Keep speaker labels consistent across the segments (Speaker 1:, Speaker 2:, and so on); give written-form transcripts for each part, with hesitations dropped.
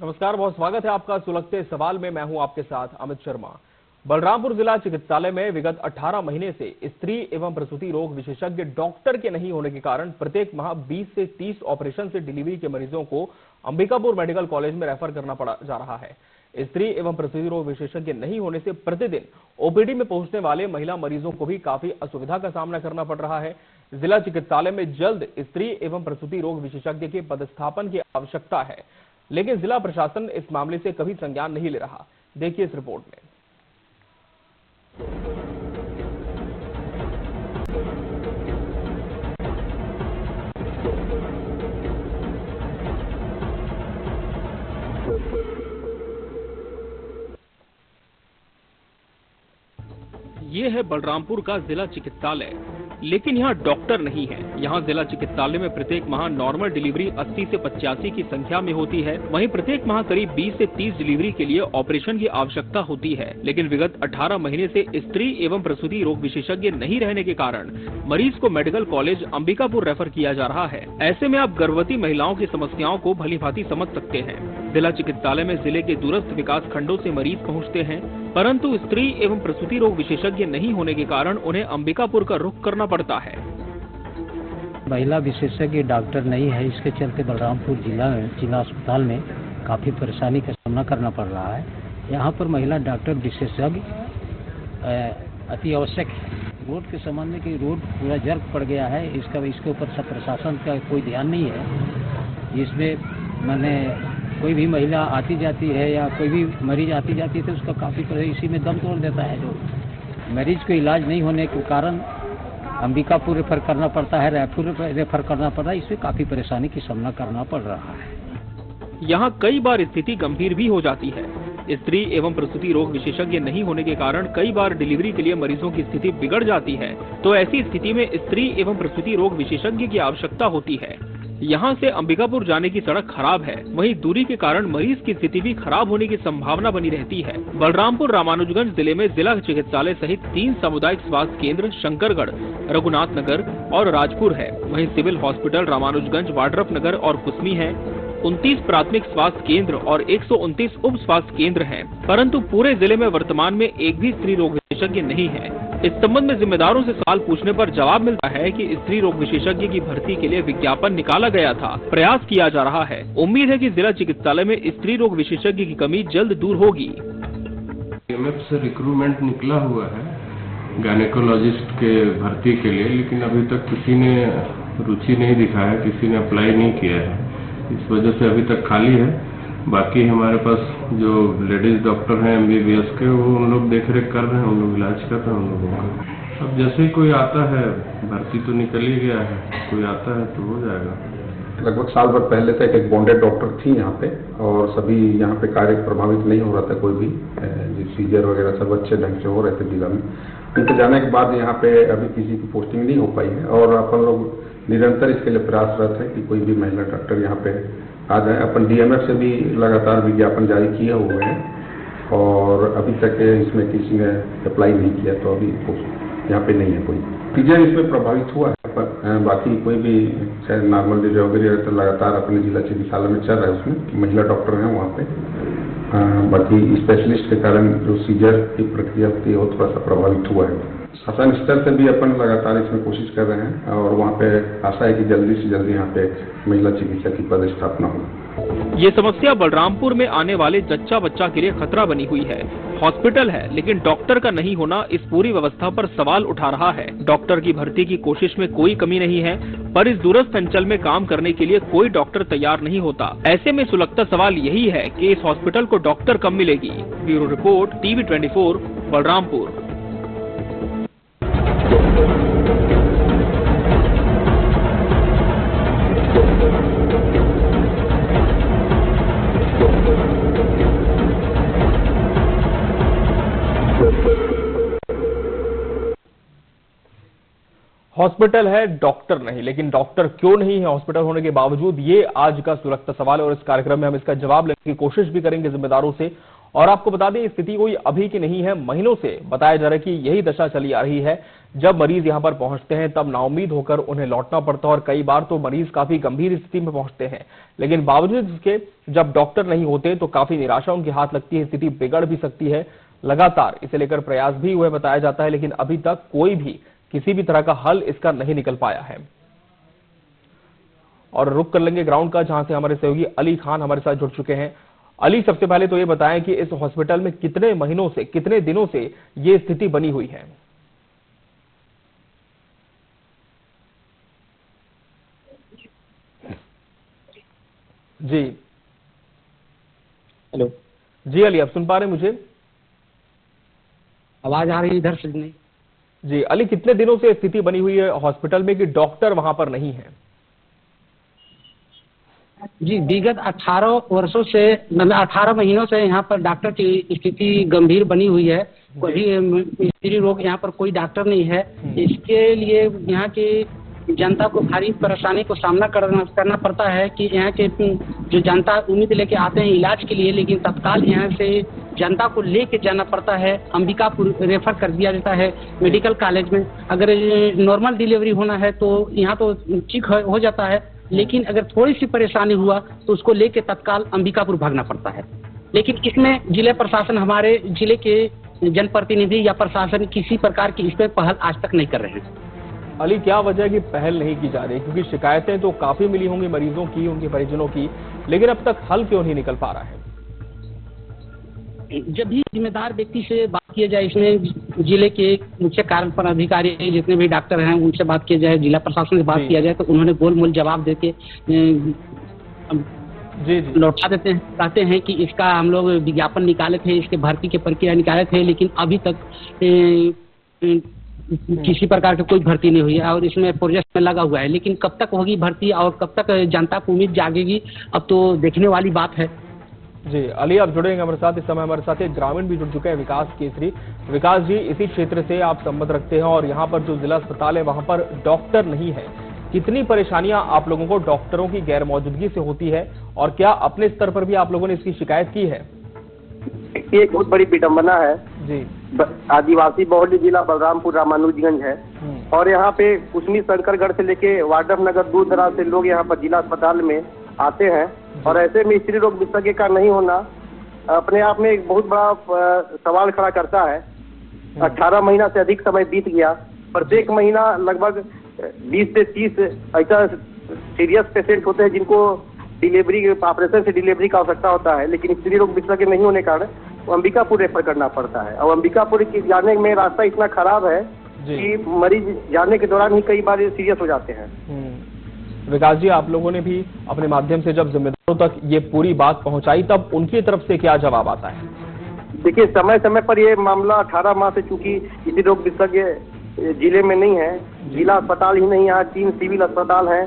Speaker 1: नमस्कार, बहुत स्वागत है आपका सुलगते सवाल में। मैं हूं आपके साथ अमित शर्मा। बलरामपुर जिला चिकित्सालय में विगत 18 महीने से स्त्री एवं प्रसूति रोग विशेषज्ञ डॉक्टर के नहीं होने के कारण प्रत्येक माह 20 से 30 ऑपरेशन से डिलीवरी के मरीजों को अंबिकापुर मेडिकल कॉलेज में रेफर करना पड़ जा रहा है। स्त्री एवं प्रसूति रोग विशेषज्ञ नहीं होने से प्रतिदिन ओपीडी में पहुंचने वाले महिला मरीजों को भी काफी असुविधा का सामना करना पड़ रहा है। जिला चिकित्सालय में जल्द स्त्री एवं प्रसूति रोग विशेषज्ञ के पदस्थापन की आवश्यकता है, लेकिन जिला प्रशासन इस मामले से कभी संज्ञान नहीं ले रहा। देखिए इस रिपोर्ट में। ये है बलरामपुर का जिला चिकित्सालय, लेकिन यहाँ डॉक्टर नहीं है। यहाँ जिला चिकित्सालय में प्रत्येक माह नॉर्मल डिलीवरी 80 से 85 की संख्या में होती है। वहीं प्रत्येक माह करीब 20 से 30 डिलीवरी के लिए ऑपरेशन की आवश्यकता होती है, लेकिन विगत 18 महीने से स्त्री एवं प्रसूति रोग विशेषज्ञ नहीं रहने के कारण मरीज को मेडिकल कॉलेज अंबिकापुर रेफर किया जा रहा है। ऐसे में आप गर्भवती महिलाओं की समस्याओं को भलीभांति समझ सकते हैं। जिला चिकित्सालय में जिले के दूरस्थ विकास खंडों से मरीज पहुँचते हैं, परंतु स्त्री एवं प्रसूति रोग विशेषज्ञ नहीं होने के कारण उन्हें अंबिकापुर का रुख करना पड़ता है।
Speaker 2: महिला विशेषज्ञ डॉक्टर नहीं है, इसके चलते बलरामपुर जिला अस्पताल में काफी परेशानी का सामना करना पड़ रहा है। यहाँ पर महिला डॉक्टर विशेषज्ञ अति आवश्यक है। रोड के संबंध में कि रोड पूरा जर्क पड़ गया है, इसके ऊपर सब प्रशासन का कोई ध्यान नहीं है। इसमें मैंने कोई भी महिला आती जाती है या कोई भी मरीज आती जाती है तो उसका काफी इसी में दम तोड़ देता है। जो मरीज को इलाज नहीं होने के कारण अंबिकापुर रेफर करना पड़ता है, रायपुर रेफर करना पड़ता है। इसमें काफी परेशानी की सामना करना पड़ रहा है।
Speaker 1: यहाँ कई बार स्थिति गंभीर भी हो जाती है। स्त्री एवं प्रसूति रोग विशेषज्ञ नहीं होने के कारण कई बार डिलीवरी के लिए मरीजों की स्थिति बिगड़ जाती है, तो ऐसी स्थिति में स्त्री एवं प्रसूति रोग विशेषज्ञ की आवश्यकता होती है। यहाँ से अंबिकापुर जाने की सड़क खराब है, वहीं दूरी के कारण मरीज की स्थिति भी खराब होने की संभावना बनी रहती है। बलरामपुर रामानुजगंज जिले में जिला चिकित्सालय सहित 3 सामुदायिक स्वास्थ्य केंद्र शंकरगढ़, रघुनाथ नगर और राजपुर है। वहीं सिविल हॉस्पिटल रामानुजगंज, वाड्रफ नगर और कुसमी है। 29 प्राथमिक स्वास्थ्य केंद्र और 129 उप स्वास्थ्य केंद्र हैं, परंतु पूरे जिले में वर्तमान में एक भी स्त्री रोग विशेषज्ञ नहीं है। इस संबंध में जिम्मेदारों से सवाल पूछने पर जवाब मिलता है कि स्त्री रोग विशेषज्ञ की भर्ती के लिए विज्ञापन निकाला गया था, प्रयास किया जा रहा है। उम्मीद है कि जिला चिकित्सालय में स्त्री रोग विशेषज्ञ की कमी जल्द दूर होगी।
Speaker 3: DMF से रिक्रूटमेंट निकला हुआ है गायनेकोलॉजिस्ट के भर्ती के लिए, लेकिन अभी तक किसी ने रुचि नहीं दिखाया, किसी ने अप्लाई नहीं किया है। इस वजह से अभी तक खाली है। बाकी हमारे पास जो लेडीज डॉक्टर हैं MBBS के, वो उन लोग देख रेख कर रहे हैं, उन लोग इलाज कर रहे हैं उन लोगों का। अब जैसे ही कोई आता है, भर्ती तो निकल ही गया है, कोई आता है तो हो जाएगा।
Speaker 4: लगभग साल भर पहले तक एक बॉन्डेड डॉक्टर थी यहाँ पे, और सभी यहाँ पे कार्य प्रभावित नहीं हो रहा था। कोई भी सीजर वगैरह सब अच्छे ढंग से हो रहे थे जिला में। उनके जाने के बाद यहाँ पे अभी किसी की पोस्टिंग नहीं हो पाई है, और अपन लोग निरंतर इसके लिए प्रयासरत है कि कोई भी महिला डॉक्टर यहाँ पे आ जाए। अपन DMF से भी लगातार विज्ञापन जारी किए हुए हैं, और अभी तक इसमें किसी ने अप्लाई नहीं किया, तो अभी यहाँ पे नहीं है कोई। सीजर इसमें प्रभावित हुआ है, पर बाकी कोई भी चाहे नॉर्मल डिलीवरी तो लगातार अपने जिला चिकित्सालय में चल रहा है, उसमें महिला डॉक्टर हैं वहाँ पे। बाकी स्पेशलिस्ट के कारण जो सीजर की प्रक्रिया होती है वो थोड़ा सा प्रभावित हुआ है। शासन स्तर से भी अपन लगातार इसमें कोशिश कर रहे हैं, और वहाँ पे आशा है कि जल्दी से जल्दी यहाँ पे महिला चिकित्सक की पदस्थापना हो।
Speaker 1: ये समस्या बलरामपुर में आने वाले जच्चा बच्चा के लिए खतरा बनी हुई है। हॉस्पिटल है, लेकिन डॉक्टर का नहीं होना इस पूरी व्यवस्था पर सवाल उठा रहा है। डॉक्टर की भर्ती की कोशिश में कोई कमी नहीं है, पर इस दूरस्थ अंचल में काम करने के लिए कोई डॉक्टर तैयार नहीं होता। ऐसे में सुलगता सवाल यही है कि इस हॉस्पिटल को डॉक्टर कब मिलेगी। Bureau report, TV24, Balrampur. Hospital है, डॉक्टर नहीं, लेकिन डॉक्टर क्यों नहीं है हॉस्पिटल होने के बावजूद, ये आज का सुलगता सवाल है। और इस कार्यक्रम में हम इसका जवाब लेने की कोशिश भी करेंगे जिम्मेदारों से, और आपको बता दें स्थिति कोई अभी की नहीं है, महीनों से बताया जा रहा है कि यही दशा चली आ रही है। जब मरीज यहां पर पहुंचते हैं तब नाउम्मीद होकर उन्हें लौटना पड़ता है और कई बार तो मरीज काफी गंभीर स्थिति में पहुंचते हैं, लेकिन बावजूद इसके जब डॉक्टर नहीं होते तो काफी निराशा उनके हाथ लगती है, स्थिति बिगड़ भी सकती है। लगातार इसे लेकर प्रयास भी हुए बताया जाता है, लेकिन अभी तक कोई भी किसी भी तरह का हल इसका नहीं निकल पाया है। और रुक कर लेंगे ग्राउंड का, जहां से हमारे सहयोगी अली खान हमारे साथ जुड़ चुके हैं। अली, सबसे पहले तो ये बताएं कि इस हॉस्पिटल में कितने महीनों से, कितने दिनों से ये स्थिति बनी हुई है? जी
Speaker 5: हेलो
Speaker 1: जी अली, आप सुन पा रहे हैं मुझे?
Speaker 5: आवाज आ रही है इधर से नहीं?
Speaker 1: जी अली, कितने दिनों से स्थिति बनी हुई है हॉस्पिटल में कि डॉक्टर वहां पर नहीं है?
Speaker 5: जी, विगत 18 वर्षों से, मतलब 18 महीनों से यहाँ पर डॉक्टर की स्थिति गंभीर बनी हुई है। कोई स्त्री रोग यहाँ पर कोई डॉक्टर नहीं है। इसके लिए यहाँ की जनता को भारी परेशानी को सामना करना पड़ता है कि यहाँ के जो जनता उम्मीद लेके आते हैं इलाज के लिए, लेकिन तत्काल यहाँ से जनता को लेके जाना पड़ता है। अंबिकापुर रेफर कर दिया जाता है मेडिकल कॉलेज में। अगर नॉर्मल डिलीवरी होना है तो यहाँ तो ठीक हो जाता है, लेकिन अगर थोड़ी सी परेशानी हुआ तो उसको लेके तत्काल अंबिकापुर भागना पड़ता है। लेकिन इसमें जिले प्रशासन, हमारे जिले के जनप्रतिनिधि या प्रशासन किसी प्रकार की इस पर पहल आज तक नहीं कर रहे हैं।
Speaker 1: अली, क्या वजह है कि पहल नहीं की जा रही? क्योंकि शिकायतें तो काफी मिली होंगी मरीजों की, उनके परिजनों की, लेकिन अब तक हल क्यों नहीं निकल पा रहा है?
Speaker 5: जब भी जिम्मेदार व्यक्ति से बात किया जाए, इसमें जिले के मुख्य कार्यपालन अधिकारी जितने भी डॉक्टर हैं उनसे बात किया जाए, जिला प्रशासन से बात किया जाए, तो उन्होंने गोलमोल जवाब देके
Speaker 1: जी
Speaker 5: लौटा देते हैं। कहते हैं कि इसका हम लोग विज्ञापन निकाले थे, इसके भर्ती की प्रक्रिया निकाले थे, लेकिन अभी तक किसी प्रकार की कोई भर्ती नहीं हुई है और इसमें प्रोजेक्ट में लगा हुआ है। लेकिन कब तक होगी भर्ती और कब तक जनता को उम्मीद जागेगी, अब तो देखने वाली बात है।
Speaker 1: जी अली, आप जुड़ेंगे हमारे साथ। इस समय हमारे साथ एक ग्रामीण भी जुड़ चुके हैं, विकास केसरी। विकास जी, इसी क्षेत्र से आप संबंध रखते हैं और यहाँ पर जो जिला अस्पताल है वहाँ पर डॉक्टर नहीं है। कितनी परेशानियां आप लोगों को डॉक्टरों की गैर मौजूदगी से होती है और क्या अपने स्तर पर भी आप लोगों ने इसकी शिकायत की है?
Speaker 6: ये एक बहुत बड़ी विडम्बना है
Speaker 1: जी।
Speaker 6: आदिवासी बहुल्य जिला बलरामपुर रामानुजगंज है और यहाँ पे कुसमी शंकरगढ़ से लेके वाड्रफ नगर दूर दराज से लोग यहाँ पर जिला अस्पताल में आते हैं और ऐसे में स्त्री रोग विशेषज्ञ का नहीं होना अपने आप में एक बहुत बड़ा सवाल खड़ा करता है। 18 महीना से अधिक समय बीत गया, प्रत्येक महीना लगभग 20 से 30 ऐसा सीरियस पेशेंट होते हैं जिनको डिलीवरी, ऑपरेशन से डिलीवरी का आवश्यकता होता है, लेकिन स्त्री रोग विशेषज्ञ नहीं होने के कारण वो अंबिकापुर रेफर करना पड़ता है। और अंबिकापुर जाने में रास्ता इतना खराब है कि मरीज जाने के दौरान ही कई बार सीरियस हो जाते हैं।
Speaker 1: विकास जी, आप लोगों ने भी अपने माध्यम से जब जिम्मेदारों तक ये पूरी बात पहुंचाई तब उनकी तरफ से क्या जवाब आता है?
Speaker 6: देखिए, समय समय पर ये मामला 18 माह से चूंकि स्त्री रोग विशेषज्ञ जिले में नहीं है, जिला अस्पताल ही नहीं, यहाँ 3 सिविल अस्पताल हैं,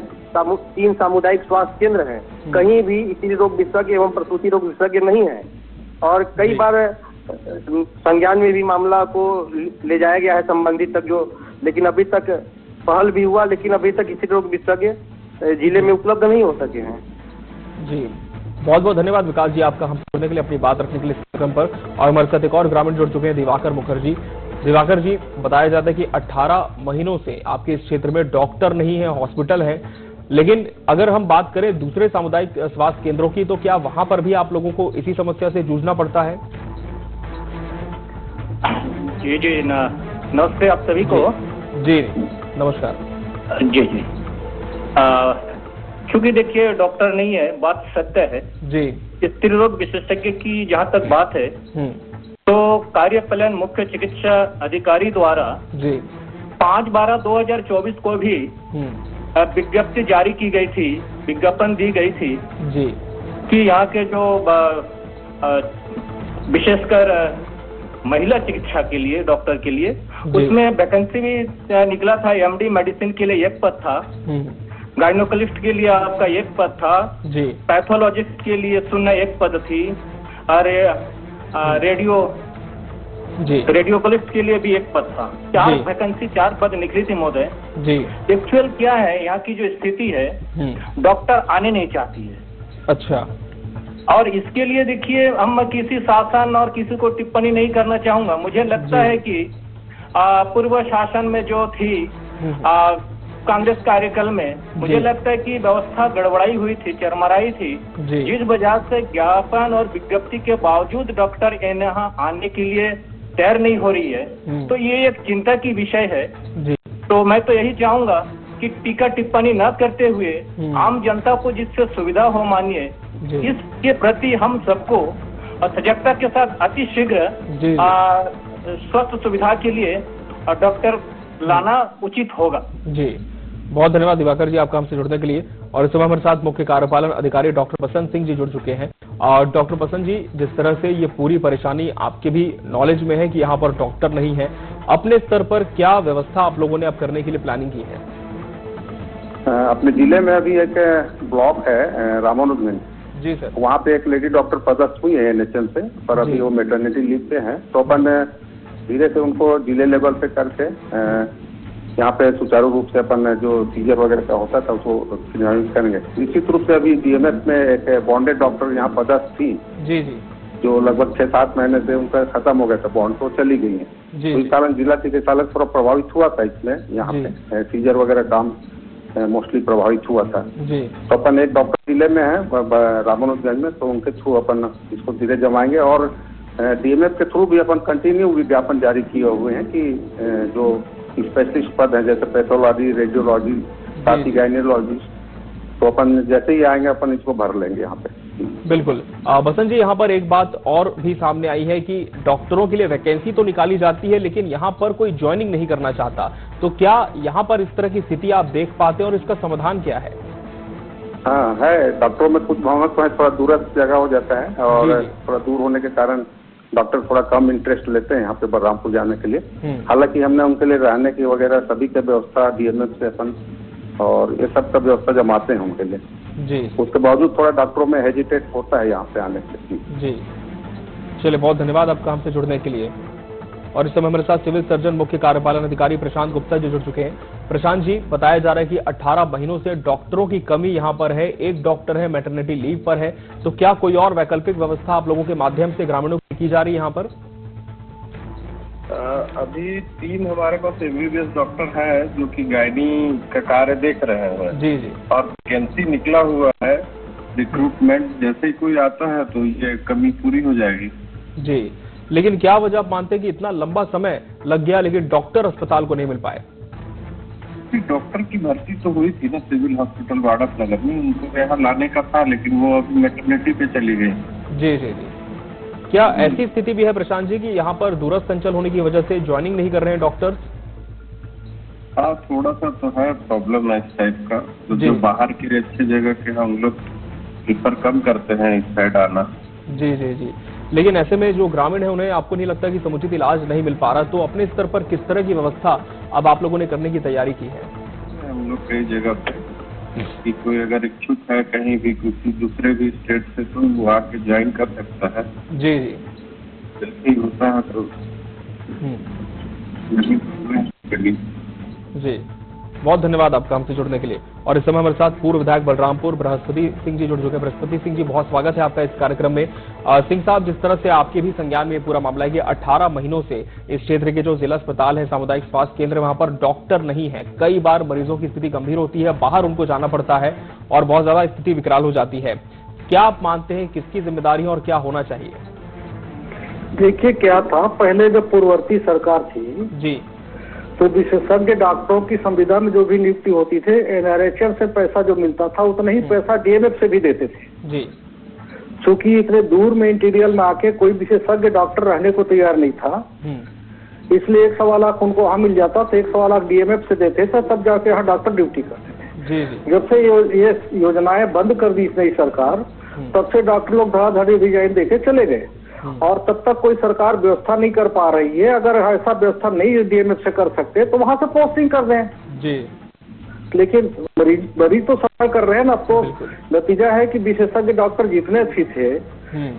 Speaker 6: 3 सामुदायिक स्वास्थ्य केंद्र हैं, कहीं भी स्त्री रोग विशेषज्ञ एवं प्रसूति रोग विशेषज्ञ नहीं है। और कई बार संज्ञान में भी मामला को ले जाया गया है संबंधित तक जो, लेकिन अभी तक पहल भी हुआ, लेकिन अभी तक स्त्री रोग विशेषज्ञ जिले में उपलब्ध नहीं हो सके हैं।
Speaker 1: जी, बहुत बहुत धन्यवाद विकास जी आपका हम सुनने के लिए, अपनी बात रखने के लिए इस कार्यक्रम पर। और हमारे साथ एक और ग्रामीण जुड़ चुके हैं, दिवाकर मुखर्जी। दिवाकर जी, बताया जाता है कि 18 महीनों से आपके इस क्षेत्र में डॉक्टर नहीं है, हॉस्पिटल है, लेकिन अगर हम बात करें दूसरे सामुदायिक स्वास्थ्य केंद्रों की, तो क्या वहां पर भी आप लोगों को इसी समस्या से जूझना पड़ता है?
Speaker 6: जी जी, नमस्ते आप सभी को।
Speaker 1: जी नमस्कार।
Speaker 6: जी जी, क्योंकि देखिए डॉक्टर नहीं है, बात सत्य है
Speaker 1: जी।
Speaker 6: स्त्री रोग विशेषज्ञ की जहाँ तक बात है तो कार्यपालन मुख्य चिकित्सा अधिकारी द्वारा
Speaker 1: जी
Speaker 6: 5/12/2024 को भी विज्ञप्ति जारी की गई थी, विज्ञापन दी गई थी
Speaker 1: जी
Speaker 6: कि यहाँ के जो विशेषकर महिला चिकित्सा के लिए, डॉक्टर के लिए, उसमें वैकेंसी भी निकला था। एमडी मेडिसिन के लिए 1 पद था, गायनोकोलिस्ट के लिए आपका 1 पद था
Speaker 1: जी,
Speaker 6: पैथोलॉजिस्ट के लिए 1 पद थी, और रेडियोकोलिस्ट के लिए भी 1 पद था। 4 वैकेंसी, 4 पद निकली थी महोदय जी। एक्चुअल क्या है, यहाँ की जो स्थिति है, डॉक्टर आने नहीं चाहती है।
Speaker 1: अच्छा।
Speaker 7: और इसके लिए देखिए हम किसी शासन और किसी को टिप्पणी नहीं करना चाहूंगा। मुझे लगता है कि पूर्व शासन में जो थी कांग्रेस कार्यकाल में, मुझे लगता है कि व्यवस्था गड़बड़ाई हुई थी, चरमराई थी, जिस वजह से ज्ञापन और विज्ञप्ति के बावजूद डॉक्टर यहाँ आने के लिए तैयार नहीं हो रही है। तो ये एक चिंता की विषय है। तो मैं तो यही चाहूंगा कि टीका टिप्पणी न करते हुए आम जनता को जिससे सुविधा हो मानिए, इसके प्रति हम सबको सजगता के साथ अति शीघ्र स्वास्थ्य सुविधा के लिए डॉक्टर लाना उचित होगा।
Speaker 1: जी, बहुत धन्यवाद दिवाकर जी आपका हमसे जुड़ने के लिए। और इस समय हमारे साथ मुख्य कार्यपालन अधिकारी डॉक्टर बसंत सिंह जी जुड़ चुके हैं। और डॉक्टर बसंत जी, जिस तरह से ये पूरी परेशानी आपके भी नॉलेज में है कि यहाँ पर डॉक्टर नहीं है, अपने स्तर पर क्या व्यवस्था आप लोगों ने अब करने के लिए प्लानिंग की है?
Speaker 4: अपने जिले में अभी एक ब्लॉक है रामानुजगंज
Speaker 1: जी सर,
Speaker 4: वहाँ पे एक लेडी डॉक्टर पदस्थ हुई है NHM से, पर अभी वो मैटरनिटी लीव पे है। तो अपन धीरे से उनको जिले लेवल पे करके यहाँ पे सुचारू रूप से अपन जो सीजर वगैरह का होता था उसको नियमित करेंगे। निश्चित रूप से अभी DMS में एक बॉन्डेड डॉक्टर यहाँ पदस्थ थी
Speaker 1: जी,
Speaker 4: जो लगभग 6-7 महीने से उनका खत्म हो गया था बॉन्ड, तो चली गई है। तो इस कारण जिला चिकित्सालय थोड़ा प्रभावित हुआ था इसमें, यहाँ पे सीजर वगैरह काम मोस्टली प्रभावित हुआ था। तो अपन एक डॉक्टर जिले में है रामानुजगंज में, तो उनके थ्रू अपन इसको धीरे जमाएंगे। और DMF के थ्रू भी अपन कंटिन्यू विज्ञापन जारी किए हुए हैं कि जो स्पेशलिस्ट पद है जैसे पैथोलॉजी, रेडियोलॉजी, साथ ही गायनिकोलॉजिस्ट, तो अपन जैसे ही आएंगे अपन इसको भर लेंगे यहाँ पे।
Speaker 1: बिल्कुल। बसंत जी, यहाँ पर एक बात और भी सामने आई है कि डॉक्टरों के लिए वैकेंसी तो निकाली जाती है लेकिन यहाँ पर कोई ज्वाइनिंग नहीं करना चाहता, तो क्या यहाँ पर इस तरह की स्थिति आप देख पाते हैं और इसका समाधान क्या है?
Speaker 4: हाँ है, डॉक्टरों में कुछ भावना है, थोड़ा दूरस्थ जगह हो जाता है और थोड़ा दूर होने के कारण डॉक्टर थोड़ा कम इंटरेस्ट लेते हैं यहाँ पे बलरामपुर जाने के लिए। हालांकि हमने उनके लिए रहने की वगैरह सभी की व्यवस्था DMF से अपन और ये सब का व्यवस्था जमाते हैं उनके लिए जी। उसके बावजूद थोड़ा डॉक्टरों में हेजिटेट होता है यहाँ पे आने से जी।
Speaker 1: चलिए, बहुत धन्यवाद आपका हमसे जुड़ने के लिए। और इस समय हमारे साथ सिविल सर्जन मुख्य कार्यपालन अधिकारी प्रशांत गुप्ता जी जुड़ चुके हैं। प्रशांत जी, बताया जा रहा है कि 18 महीनों से डॉक्टरों की कमी यहाँ पर है, एक डॉक्टर है मैटरनिटी लीव पर है, तो क्या कोई और वैकल्पिक व्यवस्था आप लोगों के माध्यम से ग्रामीणों की जा रही है यहाँ पर?
Speaker 3: अभी 3 हमारे पास MBBS डॉक्टर है जो कि गायनी का कार्य देख रहे हैं
Speaker 1: जी।
Speaker 3: और वैकेंसी निकला हुआ है, रिक्रूटमेंट जैसे ही कोई आता है तो ये कमी पूरी हो जाएगी
Speaker 1: जी। लेकिन क्या वजह आप मानते हैं कि इतना लंबा समय लग गया लेकिन डॉक्टर अस्पताल को नहीं मिल पाए?
Speaker 3: डॉक्टर की भर्ती तो हुई थी ना सिविल हॉस्पिटल वाड़फ नगर में, उनको यहाँ लाने का था लेकिन वो अभी मैटरनिटी पे चली गई
Speaker 1: जी। क्या ऐसी स्थिति भी है प्रशांत जी कि यहाँ पर दूरस्थ अंचल होने की वजह से ज्वाइनिंग नहीं कर रहे हैं डॉक्टर्स?
Speaker 3: हाँ, थोड़ा सा तो है प्रॉब्लम है इस टाइप का, तो जो बाहर की अच्छी जगह के हम लोग प्रीफर कम करते हैं इस साइड आना
Speaker 1: जी। लेकिन ऐसे में जो ग्रामीण है उन्हें आपको नहीं लगता कि समुचित इलाज नहीं मिल पा रहा, तो अपने स्तर पर किस तरह की व्यवस्था अब आप लोगों ने करने की तैयारी की है?
Speaker 3: हम लोग कई जगह पे कि कोई अगर इच्छुक है कहीं भी किसी दूसरे भी स्टेट से तो वो आके ज्वाइन कर सकता है
Speaker 1: जी।
Speaker 3: जैसे ही होता है तो
Speaker 1: जी। बहुत धन्यवाद आपका हमसे जुड़ने के लिए। और इस समय हमारे साथ पूर्व विधायक बलरामपुर बृहस्पति सिंह जी जुड़ चुके हैं। बृहस्पति सिंह जी, बहुत स्वागत है आपका इस कार्यक्रम में। सिंह साहब, जिस तरह से आपके भी संज्ञान में पूरा मामला है कि 18 महीनों से इस क्षेत्र के जो जिला अस्पताल है, सामुदायिक स्वास्थ्य केंद्र, वहां पर डॉक्टर नहीं है, कई बार मरीजों की स्थिति गंभीर होती है, बाहर उनको जाना पड़ता है और बहुत ज्यादा स्थिति विकराल हो जाती है। क्या आप मानते हैं किसकी जिम्मेदारी है और क्या होना चाहिए?
Speaker 8: देखिए, क्या था पहले जब पूर्ववर्ती सरकार थी
Speaker 1: जी,
Speaker 8: तो विशेषज्ञ डॉक्टरों की संविदा में जो भी नियुक्ति होती थी, NRHM से पैसा जो मिलता था उतना ही पैसा DMF से भी देते थे
Speaker 1: जी।
Speaker 8: चूंकि इतने दूर में इंटीरियर में आके कोई विशेषज्ञ डॉक्टर रहने को तैयार नहीं था, इसलिए 1.25 लाख उनको वहाँ मिल जाता तो 1.25 लाख DMF से देते थे, तब जाके यहाँ डॉक्टर ड्यूटी करते थे
Speaker 1: जी।
Speaker 8: जब से ये योजनाएं बंद कर दी इस नई सरकार, तब से डॉक्टर लोग धड़ाधड़ी रिजाइन देके चले गए और तब तक कोई सरकार व्यवस्था नहीं कर पा रही है। अगर ऐसा व्यवस्था नहीं DMF से कर सकते तो वहां से पोस्टिंग कर दें
Speaker 1: जी।
Speaker 8: लेकिन मरीज तो सफर कर रहे हैं ना, तो नतीजा है कि विशेषज्ञ डॉक्टर जितने भी थे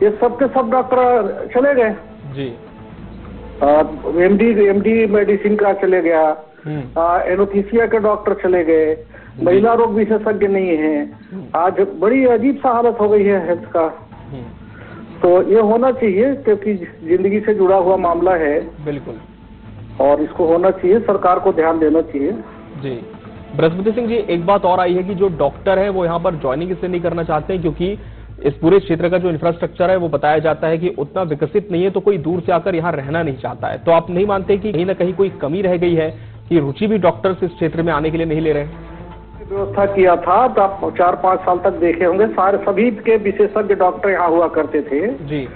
Speaker 8: ये सबके सब डॉक्टर चले गए
Speaker 1: जी।
Speaker 8: MD मेडिसिन का चले गया, एनोथीसिया के डॉक्टर चले गए, महिला रोग विशेषज्ञ नहीं है। आज बड़ी अजीब सा हालत हो गई है हेल्थ का तो ये होना चाहिए, क्योंकि जिंदगी से जुड़ा हुआ मामला है।
Speaker 1: बिल्कुल।
Speaker 8: और इसको होना चाहिए, सरकार को ध्यान देना चाहिए।
Speaker 1: जी बृहस्पति सिंह जी, एक बात और आई है कि जो डॉक्टर है वो यहाँ पर ज्वाइनिंग इसलिए नहीं करना चाहते हैं क्योंकि इस पूरे क्षेत्र का जो इंफ्रास्ट्रक्चर है वो बताया जाता है कि उतना विकसित नहीं है, तो कोई दूर से आकर यहाँ रहना नहीं चाहता है। तो आप नहीं मानते कि कहीं ना कहीं कोई कमी रह गई है कि रुचि भी डॉक्टर्स इस क्षेत्र में आने के लिए नहीं ले रहे हैं?
Speaker 8: व्यवस्था किया था तो आप 4-5 साल तक देखे होंगे, सारे सभी के विशेषज्ञ डॉक्टर यहाँ हुआ करते थे
Speaker 1: जी।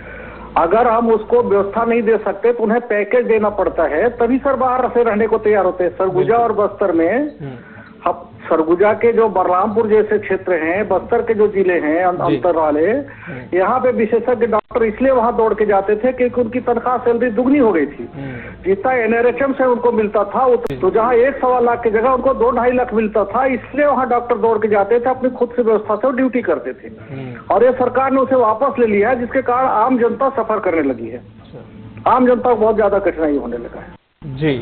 Speaker 8: अगर हम उसको व्यवस्था नहीं दे सकते तो उन्हें पैकेज देना पड़ता है, तभी सर बाहर से रहने को तैयार होते हैं। सरगुजा और बस्तर में अब सरगुजा के जो बलरामपुर जैसे क्षेत्र हैं, बस्तर के जो जिले हैं अंतर वाले, यहाँ पे विशेषज्ञ डॉक्टर इसलिए वहाँ दौड़ के जाते थे क्योंकि उनकी तनख्वाह सैलरी दुगनी हो गई थी। जितना NRHM से उनको मिलता था तो जहाँ 1-1.25 लाख की जगह उनको 2-2.5 लाख मिलता था, इसलिए वहाँ डॉक्टर दौड़ के जाते थे, अपनी खुद से व्यवस्था से वो ड्यूटी करते थे। और ये सरकार ने उसे वापस ले लिया है, जिसके कारण आम जनता सफर करने लगी है। आम जनता को बहुत ज्यादा कठिनाई होने लगा है।
Speaker 1: जी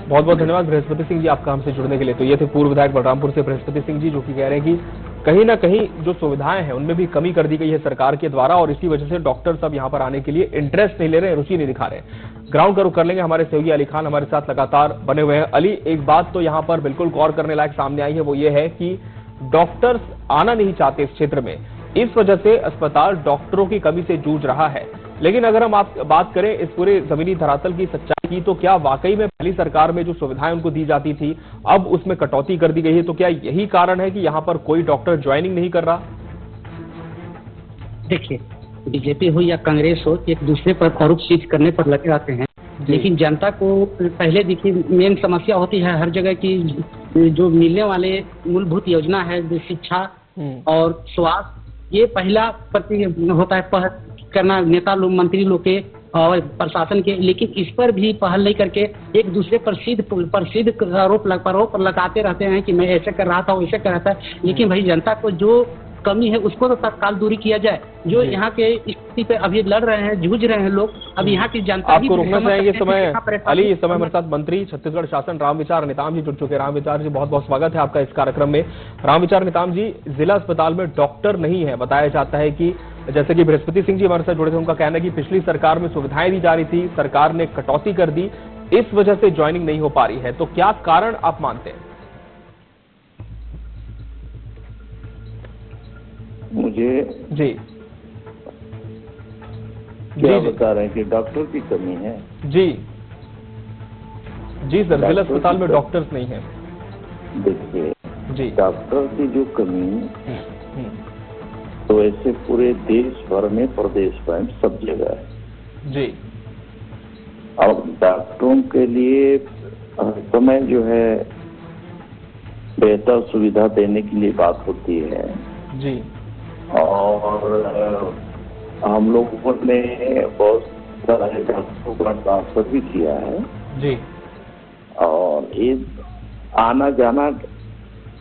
Speaker 1: बहुत बहुत धन्यवाद बृहस्पति सिंह जी आपका हमसे जुड़ने के लिए। तो ये थे पूर्व विधायक बलरामपुर से बृहस्पति सिंह जी, जो कि कह रहे हैं कि कहीं ना कहीं जो सुविधाएं हैं उनमें भी कमी कर दी गई है सरकार के द्वारा, और इसी वजह से डॉक्टर सब यहाँ पर आने के लिए इंटरेस्ट नहीं ले रहे हैं, रुचि नहीं दिखा रहे हैं। ग्राउंड का रुख कर लेंगे, हमारे सहयोगी अली खान हमारे साथ लगातार बने हुए हैं। अली, एक बात तो यहाँ पर बिल्कुल गौर करने लायक सामने आई है, वो ये है कि डॉक्टर्स आना नहीं चाहते इस क्षेत्र में, इस वजह से अस्पताल डॉक्टरों की कमी से जूझ रहा है। लेकिन अगर हम आप बात करें इस पूरे जमीनी धरातल की सच्चाई की, तो क्या वाकई में पहली सरकार में जो सुविधाएं उनको दी जाती थी अब उसमें कटौती कर दी गई है? तो क्या यही कारण है कि यहाँ पर कोई डॉक्टर ज्वाइनिंग नहीं कर रहा?
Speaker 5: देखिए, बीजेपी हो या कांग्रेस हो, एक दूसरे पर आरोप सिद्ध करने पर लगे रहते हैं, लेकिन जनता को पहले देखिए मेन समस्या होती है हर जगह की, जो मिलने वाले मूलभूत योजना है, जो शिक्षा और स्वास्थ्य, ये पहला प्रति होता है पहल करना नेता लोग, मंत्री लोग के और प्रशासन के, लेकिन इस पर भी पहल नहीं करके एक दूसरे पर सिद्ध आरोप लगाते रहते हैं कि मैं ऐसे कर रहा था, वैसे कर रहा था। लेकिन भाई जनता को जो कमी है उसको तो तत्काल दूरी किया जाए। जो यहाँ के स्थिति पे अभी लड़ रहे हैं, जूझ रहे हैं लोग, अब यहाँ की जनता
Speaker 1: आपको रुकना चाहेंगे समय अली, इस समय हमारे साथ मंत्री छत्तीसगढ़ शासन रामविचार नेताम जी जुड़ चुके हैं। रामविचार जी, बहुत बहुत स्वागत है आपका इस कार्यक्रम में। रामविचार नेताम जी, जिला अस्पताल में डॉक्टर नहीं है, बताया जाता है कि जैसे कि बृहस्पति सिंह जी हमारे साथ जुड़े थे, उनका कहना है कि पिछली सरकार में सुविधाएं दी जा रही थी, सरकार ने कटौती कर दी, इस वजह से ज्वाइनिंग नहीं हो पा रही है। तो क्या कारण आप मानते हैं?
Speaker 9: मुझे
Speaker 1: जी
Speaker 9: क्या बता रहे हैं कि डॉक्टर की कमी है?
Speaker 1: जी जी सर, जिला अस्पताल में डॉक्टर्स नहीं है।
Speaker 9: देखिए
Speaker 1: जी,
Speaker 9: डॉक्टर की जो कमी तो ऐसे पूरे देश भर में, प्रदेश में सब जगह है
Speaker 1: जी।
Speaker 9: अब डॉक्टरों के लिए समय जो है बेहतर सुविधा देने के लिए बात होती है
Speaker 1: जी,
Speaker 9: और हम लोगों ने बहुत सारे डॉक्टरों का ट्रांसफर भी किया है
Speaker 1: जी,
Speaker 9: और ये आना जाना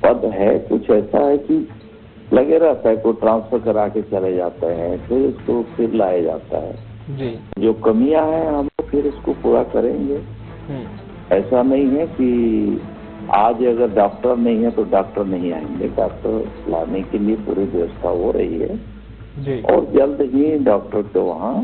Speaker 9: पद है, कुछ ऐसा है कि लगे रहता है, कोई ट्रांसफर करा के चले जाते हैं, फिर इसको फिर लाया जाता है
Speaker 1: जी।
Speaker 9: जो कमियां हैं हम लोग फिर इसको पूरा करेंगे। ऐसा नहीं है कि आज अगर डॉक्टर नहीं है तो डॉक्टर नहीं आएंगे, डॉक्टर लाने के लिए पूरी व्यवस्था हो रही है
Speaker 1: जी,
Speaker 9: और जल्द ही डॉक्टर के वहाँ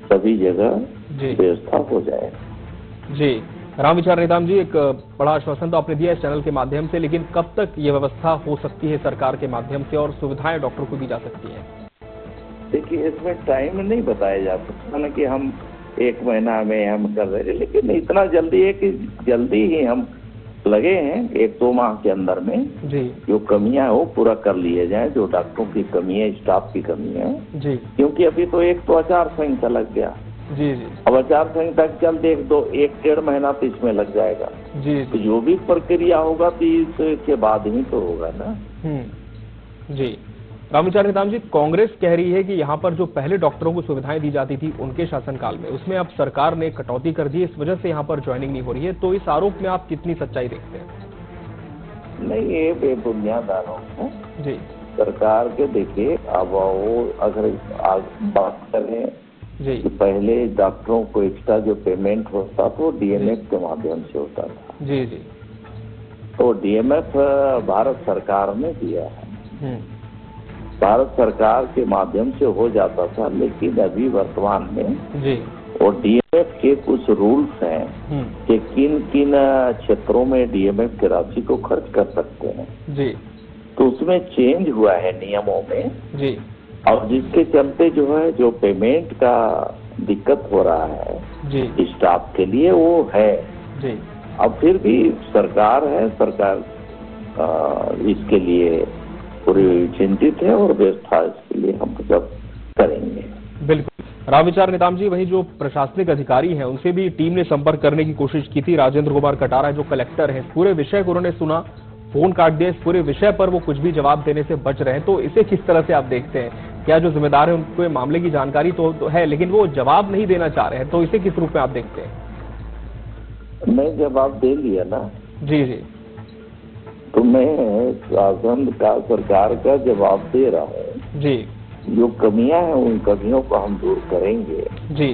Speaker 9: सभी जगह
Speaker 1: जी
Speaker 9: व्यवस्था हो जाएगी।
Speaker 1: जी। रामविचार नेताम जी, एक बड़ा आश्वासन तो आपने दिया इस चैनल के माध्यम से, लेकिन कब तक ये व्यवस्था हो सकती है सरकार के माध्यम से और सुविधाएं डॉक्टर को दी जा सकती है?
Speaker 9: देखिए, इसमें टाइम नहीं बताया जा सकता ना कि हम 1 महीना में हम कर रहे हैं, लेकिन इतना जल्दी है कि जल्दी ही हम लगे हैं 1-2 माह के अंदर में
Speaker 1: जी,
Speaker 9: जो कमियां है वो पूरा कर लिए जाए, जो डॉक्टरों की कमी है, स्टाफ की कमी है
Speaker 1: जी,
Speaker 9: क्योंकि अभी तो एक तो आचार संहिता लग गया
Speaker 1: जी जी,
Speaker 9: अब आचार संहिता चलते 1-1.5 महीना तो इसमें लग जाएगा।
Speaker 1: जी
Speaker 9: तो जो भी प्रक्रिया होगा तो इसके बाद ही तो होगा ना।
Speaker 1: जी। रामविचार नेताम जी, कांग्रेस कह रही है कि यहाँ पर जो पहले डॉक्टरों को सुविधाएं दी जाती थी उनके शासनकाल में, उसमें अब सरकार ने कटौती कर दी, इस वजह से यहाँ पर ज्वाइनिंग नहीं हो रही है। तो इस आरोप में आप कितनी सच्चाई देखते हैं?
Speaker 9: नहीं, ये बेबुनियाद आरोप है
Speaker 1: जी।
Speaker 9: सरकार के। देखिए, अब वो अगर बात करें
Speaker 1: जी,
Speaker 9: कि पहले डॉक्टरों को एक्स्ट्रा जो पेमेंट होता तो DMF के माध्यम से होता था।
Speaker 1: जी जी,
Speaker 9: तो DMF भारत सरकार ने दिया है भारत सरकार के माध्यम से हो जाता था, लेकिन अभी वर्तमान में
Speaker 10: जी
Speaker 9: और डीएमएफ के कुछ रूल्स हैं कि किन किन क्षेत्रों में डीएमएफ की राशि को खर्च कर सकते हैं
Speaker 10: जी
Speaker 9: तो उसमें चेंज हुआ है नियमों में
Speaker 10: जी
Speaker 9: और जिसके चलते जो है जो पेमेंट का दिक्कत हो रहा है
Speaker 10: जी
Speaker 9: स्टाफ के लिए वो है।
Speaker 10: जी
Speaker 9: अब फिर भी सरकार है, सरकार इसके लिए पूरी चिंतित है और व्यवस्था इसके लिए हम सब करेंगे।
Speaker 10: बिल्कुल। रामविचार नेताम जी, वही जो प्रशासनिक अधिकारी हैं उनसे भी टीम ने संपर्क करने की कोशिश की थी। राजेंद्र कुमार कटारा जो कलेक्टर हैं, पूरे विषय को उन्होंने सुना, फोन काट दिया। इस पूरे विषय पर वो कुछ भी जवाब देने से बच रहे हैं, तो इसे किस तरह से आप देखते हैं? क्या जो जिम्मेदार है उनको मामले की जानकारी तो है, लेकिन वो जवाब नहीं देना चाह रहे हैं, तो इसे किस रूप में आप देखते हैं?
Speaker 9: मैं जवाब दे लिया ना।
Speaker 10: जी जी।
Speaker 9: तो मैं शासन का, सरकार का जवाब दे रहा हूँ।
Speaker 10: जी।
Speaker 9: जो कमियां हैं उन कमियों को हम दूर करेंगे।
Speaker 10: जी।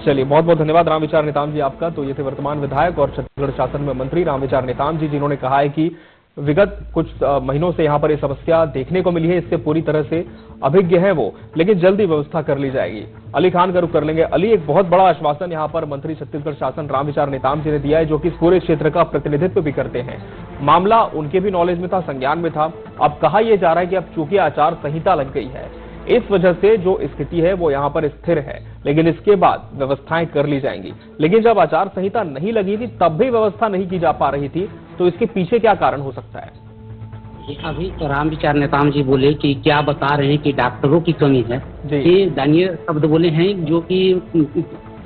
Speaker 10: चलिए, बहुत बहुत धन्यवाद रामविचार नेताम जी आपका। तो ये थे वर्तमान विधायक और छत्तीसगढ़ शासन में मंत्री रामविचार नेताम जी, जिन्होंने कहा है कि विगत कुछ महीनों से यहाँ पर ये समस्या देखने को मिली है, इससे पूरी तरह से अभिज्ञ है वो, लेकिन जल्दी व्यवस्था कर ली जाएगी। अली खान का रुख कर लेंगे। अली, एक बहुत बड़ा आश्वासन यहाँ पर मंत्री छत्तीसगढ़ शासन रामविचार नेताम जी ने दिया है, जो कि इस पूरे क्षेत्र का प्रतिनिधित्व भी करते हैं। मामला उनके भी नॉलेज में था, संज्ञान में था। अब कहा यह जा रहा है कि अब चूंकि आचार संहिता लग गई है, इस वजह से जो स्थिति है वो यहाँ पर स्थिर है, लेकिन इसके बाद व्यवस्थाएं कर ली जाएंगी। लेकिन जब आचार संहिता नहीं लगी थी तब भी व्यवस्था नहीं की जा पा रही थी, तो इसके पीछे क्या कारण हो सकता है?
Speaker 5: अभी तो रामविचार नेताम जी बोले कि क्या बता रहे हैं कि डॉक्टरों की कमी है। ये दानियर शब्द बोले हैं, जो कि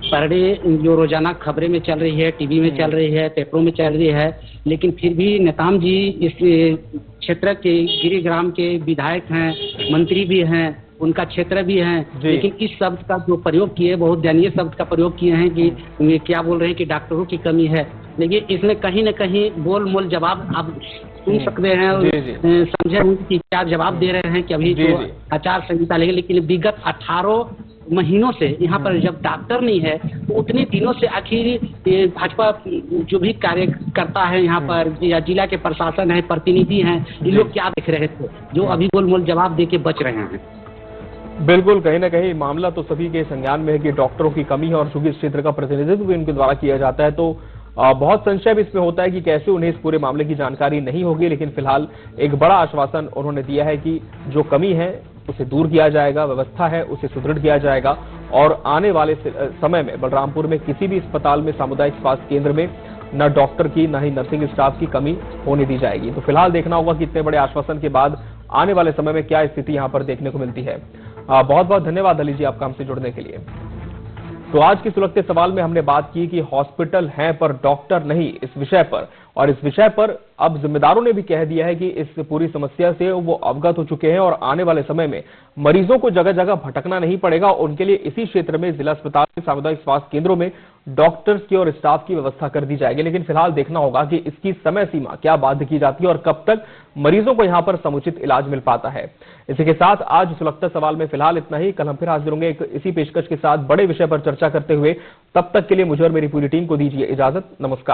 Speaker 5: पर डे जो रोजाना खबरें में चल रही है, टीवी में चल रही है, पेपरों में चल रही है, लेकिन फिर भी नेताम जी इस क्षेत्र के गिरिग्राम के विधायक हैं, मंत्री भी हैं, उनका क्षेत्र भी है, लेकिन इस शब्द का जो प्रयोग किए, बहुत दयनीय शब्द का प्रयोग किए हैं कि क्या बोल रहे हैं कि डॉक्टरों की कमी है। लेकिन इसमें कहीं न कहीं गोल मोल जवाब आप सुन सकते हैं और समझे कि क्या जवाब दे रहे हैं कि अभी जो आचार संहिता लगी, लेकिन विगत 18 महीनों से यहाँ पर जब डॉक्टर नहीं है तो उतने दिनों से आखिर भाजपा जो भी कार्यकर्ता है यहाँ पर या जिला के प्रशासन है, प्रतिनिधि हैं, इन लोग क्या देख रहे थे जो अभी गोल मोल जवाब दे के बच रहे हैं?
Speaker 10: बिल्कुल, कहीं ना कहीं मामला तो सभी के संज्ञान में है कि डॉक्टरों की कमी है और चूंकि इस क्षेत्र का प्रतिनिधित्व भी उनके द्वारा किया जाता है, तो बहुत संशय भी इसमें होता है कि कैसे उन्हें इस पूरे मामले की जानकारी नहीं होगी। लेकिन फिलहाल एक बड़ा आश्वासन उन्होंने दिया है कि जो कमी है उसे दूर किया जाएगा, व्यवस्था है उसे सुदृढ़ किया जाएगा और आने वाले समय में बलरामपुर में किसी भी अस्पताल में, सामुदायिक स्वास्थ्य केंद्र में न डॉक्टर की न ही नर्सिंग स्टाफ की कमी होने दी जाएगी। तो फिलहाल देखना होगा कि इतने बड़े आश्वासन के बाद आने वाले समय में क्या स्थिति यहाँ पर देखने को मिलती है। बहुत बहुत धन्यवाद अली जी आपका हमसे जुड़ने के लिए। तो आज के सुलगते सवाल में हमने बात की कि हॉस्पिटल हैं पर डॉक्टर नहीं, इस विषय पर, और इस विषय पर अब जिम्मेदारों ने भी कह दिया है कि इस पूरी समस्या से वो अवगत हो चुके हैं और आने वाले समय में मरीजों को जगह जगह भटकना नहीं पड़ेगा। उनके लिए इसी क्षेत्र में जिला अस्पताल, सामुदायिक स्वास्थ्य केंद्रों में डॉक्टर्स की और स्टाफ की व्यवस्था कर दी जाएगी। लेकिन फिलहाल देखना होगा कि इसकी समय सीमा क्या बाध्य की जाती है और कब तक मरीजों को यहां पर समुचित इलाज मिल पाता है। इसी के साथ आज सुलगता सवाल में फिलहाल इतना ही। कल हम फिर हाजिर होंगे इसी पेशकश के साथ बड़े विषय पर चर्चा करते हुए। तब तक के लिए मुझे और मेरी पूरी टीम को दीजिए इजाजत। नमस्कार।